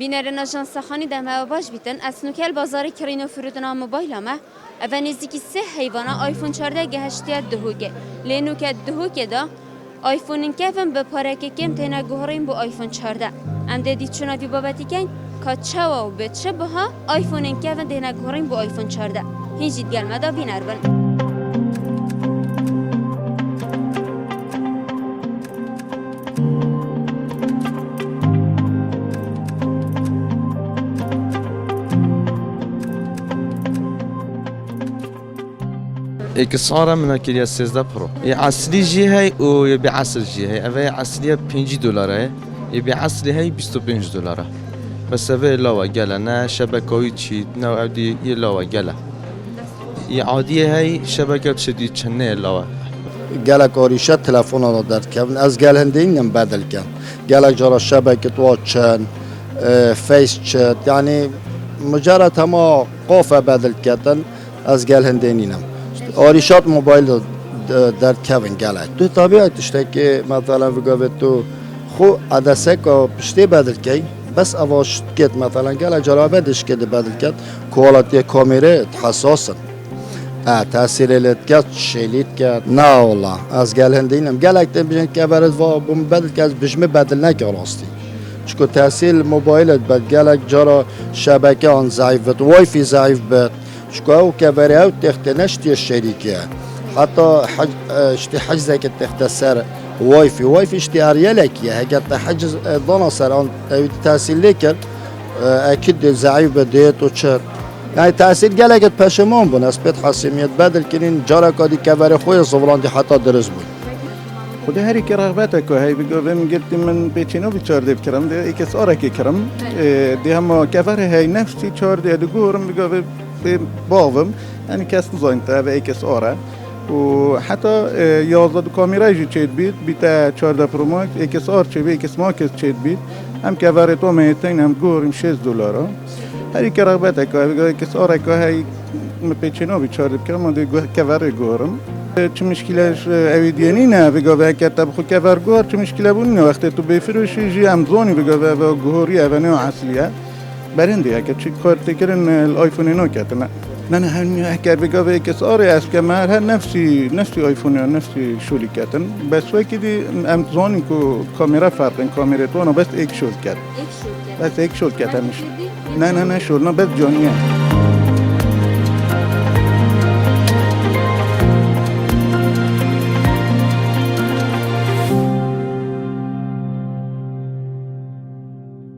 بینرین آژانس خانی دم باش بیتن از نوکل بازاری کرین و فرودنا موبایل ما اول نزدیکی 3 حیوانه آیفون 14 گهشتی دهوگه لینو که دهوگه دا آیفون کفن به پارک کم تینا گهرین با آیفون 14 ام دیدی چونا بی بابتی کن که چوا و بچه بها آیفون کفن تینا گهرین با آیفون 14 هیچید گلمه دا بینر بن اكسارة من كلية 13 برو اصلي جي هاي ويبي عصر جي هاي اوه اصلية 5 دلاره يبي عصري هاي 25 دلاره بس اوه لاوا گله نه شبكوي چي نو عادي لاوا گله عادية هاي شبكة شديد چنه لاوا گلک آریشت تلفن را در کن از گل هندین بدل کن گلک جرا شبکه واتشن فیس چت یعنی مجرد هما قافه بدل کردن از گل هندینم آریشات موبایل در کن گلک تو طبیعت اشته که مثلا بگوید تو خو عدسه که پشتی بدل کی بس اواش کت مثلا گلک جرا بدش کده بدل کد کوالیتی کامره حساسن تاثیر لید کرد شیلید کرد نه والله از گل هندینم گلک تبیشن که برد و بوم بدل که از بجمه بدل نکه راستی چون تاثیر موبایلت بد گلک جارا شبکه آن ضعیف بد وای فی ضعیف بد چون او که برای او تخت نشتی شریکه حتی اشتی حجزه که تخت سر وای فی اشتی اریلکیه اگر تحجز دانا سر آن تاثیر لیکر اکید ضعیف بدید و چه يعني تأثير جالجت پشمان بون اسپت حسیمیت بدل کنین جارا کادی کبر خوی زولان دی حتی درست بود. خود هری که رغبت که هی بگویم گرتی من پیچینو بیچارده بکرم دی ایکس آرکی کرم دی هم کبر هی نفسی چارده دگورم بگویم باوم يعني کس نزاینته و ایکس آره و حتی 11 کامیرای جی چید بیتا 14 پرو ماکس ایکس آر چه بی ایکس ماکس چید بید هم کبر تو میتین هم گورم 6 دلاره هری که رغبت که کس آره که هی پیچینو بیچاره بکرم من دیگه کور گورم چه مشکلش اویدیانی نه بگه که تب خو کور گور چه مشکلی بون نه وقتی تو بفروشی جی امزونی بگه و گوری اونه و اصلیه برنده که چی کار تکرن الایفون نو کردن نه همین اگر بگه کس آره است که مر هر نفسی آیفون نفسی شولی کردن بس وقتی دی امزونی کو کامera فرقن کامera تو نه بس یک شول کرد بس یک شول کردن نه شول نه بس جانیه